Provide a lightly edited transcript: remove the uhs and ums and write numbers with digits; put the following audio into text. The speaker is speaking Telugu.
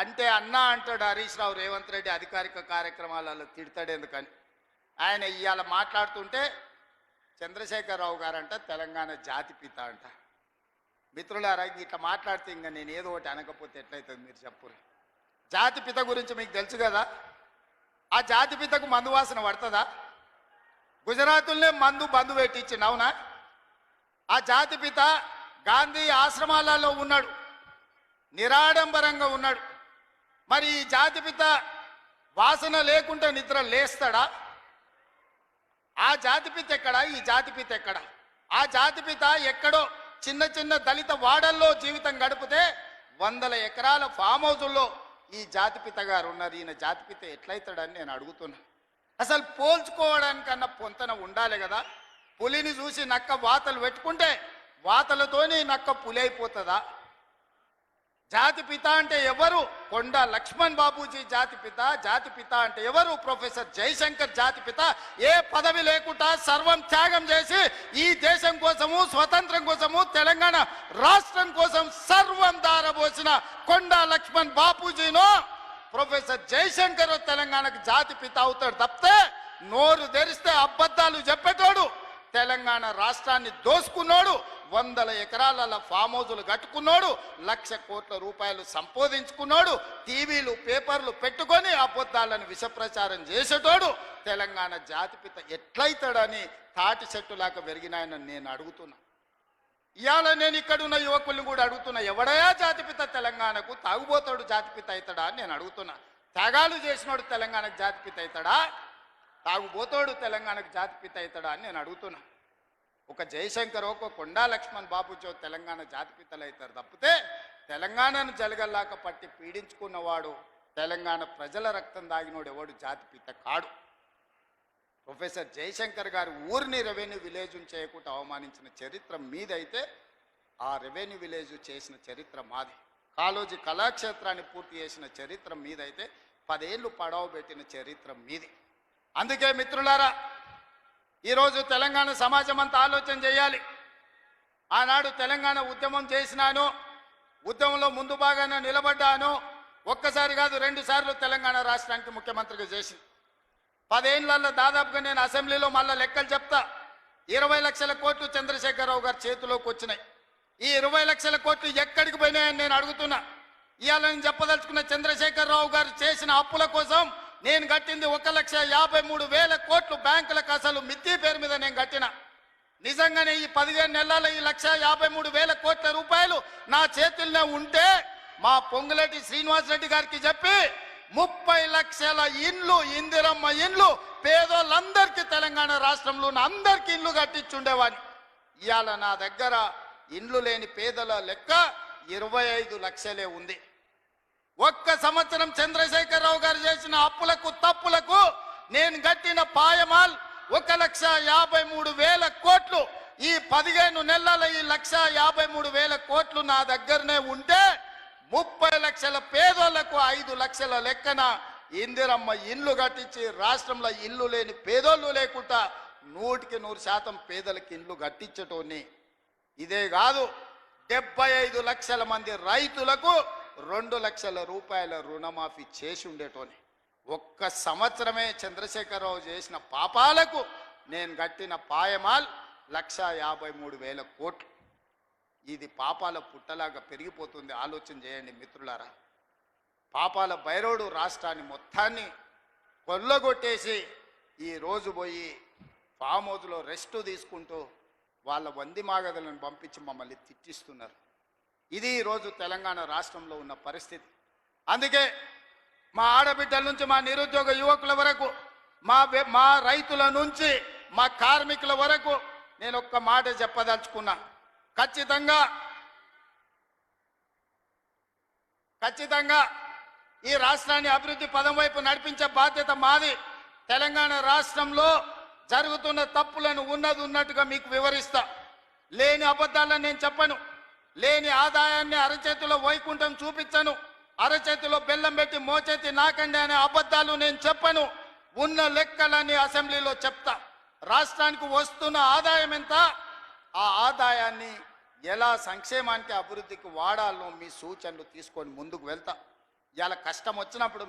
అంటే అన్నా అంటాడు హరీష్ రావు రేవంత్ రెడ్డి అధికారిక కార్యక్రమాలలో తిడతాడు ఎందుకని. ఆయన ఇవాళ మాట్లాడుతుంటే చంద్రశేఖరరావు గారంట తెలంగాణ జాతిపిత అంట. మిత్రులారా, ఇట్లా మాట్లాడితే ఇంకా నేను ఏదో ఒకటి అనకపోతే ఎట్లయితుంది మీరు చెప్పురు. జాతిపిత గురించి మీకు తెలుసు కదా. ఆ జాతిపితకు మందు వాసన పడుతుందా? గుజరాతుల్నే బంధు పెట్టించింది, అవునా? ఆ జాతిపిత గాంధీ ఆశ్రమాలలో ఉన్నాడు, నిరాడంబరంగా ఉన్నాడు. మరి ఈ జాతిపిత వాసన లేకుండా నిద్ర లేస్తాడా? ఆ జాతిపిత ఎక్కడా? ఈ జాతిపిత ఎక్కడా? ఆ జాతిపిత ఎక్కడో చిన్న చిన్న దళిత వాడల్లో జీవితం గడిపితే 100 ఎకరాల ఫామ్ హౌజుల్లో ఈ జాతిపిత గారు ఉన్నారు. ఈయన జాతిపిత ఎట్లయితాడని నేను అడుగుతున్నా. అసలు పోల్చుకోవడానికన్నా పొంతన ఉండాలి కదా. పులిని చూసి నక్క వాతలు పెట్టుకుంటే వాతలతోని నక్క పులి అయిపోతుందా? జాతిపిత అంటే ఎవరు? కొండా లక్ష్మణ్ బాబూజీ జాతిపిత. జాతిపిత అంటే ఎవరు? ప్రొఫెసర్ జయశంకర్ జాతిపిత. ఏ పదవి లేకుండా సర్వం త్యాగం చేసి ఈ దేశం కోసము, స్వతంత్రం కోసము, తెలంగాణ రాష్ట్రం కోసం సర్వం దారబోసిన కొండా లక్ష్మణ్ బాపూజీనో ప్రొఫెసర్ జయశంకర్ తెలంగాణకు జాతిపిత అవుతాడు తప్పితే నోరు తెరిస్తే అబద్ధాలు చెప్పేటోడు, తెలంగాణ రాష్ట్రాన్ని దోసుకున్నాడు, 100 ఎకరాల ఫామ్ హౌజులు కట్టుకున్నాడు, 1,00,000 కోట్ల రూపాయలు సంపాదించుకున్నాడు, టీవీలు పేపర్లు పెట్టుకొని అబద్ధాలను విషప్రచారం చేసేటోడు తెలంగాణ జాతిపిత ఎట్లయితాడని తాటి చెట్టులాగా పెరిగినాయని నేను అడుగుతున్నా. ఇవాళ నేను ఇక్కడున్న యువకుల్ని కూడా అడుగుతున్నా, ఎవడయా జాతిపిత తెలంగాణకు? తాగుబోతాడు జాతిపిత అవుతాడా అని నేను అడుగుతున్నా. త్యాగాలు చేసినోడు తెలంగాణకు జాతిపిత అవుతాడా? తాగుబోతాడు తెలంగాణకు జాతిపిత అవుతాడా అని నేను అడుగుతున్నా. ఒక జయశంకర్, ఒక కొండా లక్ష్మణ్ బాబుజీ తెలంగాణ జాతిపితలు అవుతారు తప్పితే తెలంగాణను జలగల్లాక పట్టి పీడించుకున్నవాడు, తెలంగాణ ప్రజల రక్తం దాగినోడు ఎవడు జాతిపిత కాడు. ప్రొఫెసర్ జయశంకర్ గారు ఊరిని రెవెన్యూ విలేజ్ చేయకుండా అవమానించిన చరిత్ర మీదైతే ఆ రెవెన్యూ విలేజ్ చేసిన చరిత్ర మాది. కాళోజీ కళాక్షేత్రాన్ని పూర్తి చేసిన చరిత్ర మీదైతే 10 ఏళ్ళు పడవ పెట్టిన చరిత్ర మీది. అందుకే మిత్రులారా, ఈరోజు తెలంగాణ సమాజం అంతా ఆలోచన చేయాలి. ఆనాడు తెలంగాణ ఉద్యమం చేసినాను, ఉద్యమంలో ముందు భాగాన నిలబడ్డాను. ఒక్కసారి కాదు 2 సార్లు తెలంగాణ రాష్ట్రానికి ముఖ్యమంత్రిగా చేసింది. 10 ఏళ్లలో దాదాపుగా నేను అసెంబ్లీలో మళ్ళీ లెక్కలు చెప్తా. 20 లక్షల కోట్లు చంద్రశేఖరరావు గారి చేతిలోకి వచ్చినాయి. ఈ 20 లక్షల కోట్లు ఎక్కడికి పోయినాయని నేను అడుగుతున్నా. ఇవాళ నేను చెప్పదలుచుకున్న, చంద్రశేఖరరావు గారు చేసిన అప్పుల కోసం నేను కట్టింది 1,53,000 కోట్లు బ్యాంకులకు అసలు మిత్తి పేరు మీద నేను కట్టిన. నిజంగానే ఈ 15 నెలల ఈ 1,53,000 కోట్ల రూపాయలు నా చేతుల్లోనే ఉంటే మా పొంగులేటి శ్రీనివాసరెడ్డి గారికి చెప్పి 30 లక్షల ఇండ్లు, ఇందిరమ్మ ఇండ్లు పేదోళ్ళందరికీ తెలంగాణ రాష్ట్రంలో అందరికీ ఇండ్లు కట్టించుండేవాడిని. ఇవాళ నా దగ్గర ఇండ్లు లేని పేదల లెక్క 25 లక్షలే ఉంది. ఒక్క సంవత్సరం చంద్రశేఖరరావు గారు చేసిన అప్పులకు తప్పులకు నేను కట్టిన పాయమాల్ 1,53,000 కోట్లు. ఈ 15 నెలల ఈ 1,53,000 కోట్లు నా దగ్గరనే ఉంటే 30 లక్షల పేదోళ్లకు 5 లక్షల లెక్కన ఇందిరమ్మ ఇల్లు కట్టించి రాష్ట్రంలో ఇల్లు లేని పేదోళ్ళు లేకుండా 100% పేదలకు ఇల్లు కట్టించటోని. ఇదే కాదు, 75 లక్షల మంది రైతులకు 2 లక్షల రూపాయల రుణమాఫీ చేసి ఉండేటోని. ఒక్క సంవత్సరమే చంద్రశేఖరరావు చేసిన పాపాలకు నేను కట్టిన పాయమాల్ 1,53,000 కోట్లు. ఇది పాపాల పుట్టలాగా పెరిగిపోతుంది. ఆలోచన చేయండి మిత్రులారా. పాపాల బైరోడు రాష్ట్రాన్ని మొత్తాన్ని కొల్లగొట్టేసి ఈ రోజు పోయి ఫామ్ హౌస్లో రెస్ట్ తీసుకుంటూ వాళ్ళ వంది మాగదులను పంపించి మమ్మల్ని తిట్టిస్తున్నారు. ఇది ఈరోజు తెలంగాణ రాష్ట్రంలో ఉన్న పరిస్థితి. అందుకే మా ఆడబిడ్డల నుంచి మా నిరుద్యోగ యువకుల వరకు, మా రైతుల నుంచి మా కార్మికుల వరకు నేను ఒక్క మాట చెప్పదలుచుకున్నా. ఖచ్చితంగా ఈ రాష్ట్రాన్ని అభివృద్ధి పదం వైపు నడిపించే బాధ్యత మాది. తెలంగాణ రాష్ట్రంలో జరుగుతున్న తప్పులను ఉన్నట్టుగా మీకు వివరిస్తా. లేని అబద్ధాలను నేను చెప్పను. లేని ఆదాయాన్ని అరచేతిలో వైకుంఠం చూపించను. అరచేతిలో బెల్లం పెట్టి మోచేతి నాకండి అనే అబద్ధాలు నేను చెప్పను. ఉన్న లెక్కలన్నీ అసెంబ్లీలో చెప్తా. రాష్ట్రానికి వస్తున్న ఆదాయం ఎంత, ఆ ఆదాయాన్ని ఎలా సంక్షేమానికి అభివృద్ధికి వాడాలో మీ సూచనలు తీసుకొని ముందుకు వెళ్తా. ఇవాళ కష్టం వచ్చినప్పుడు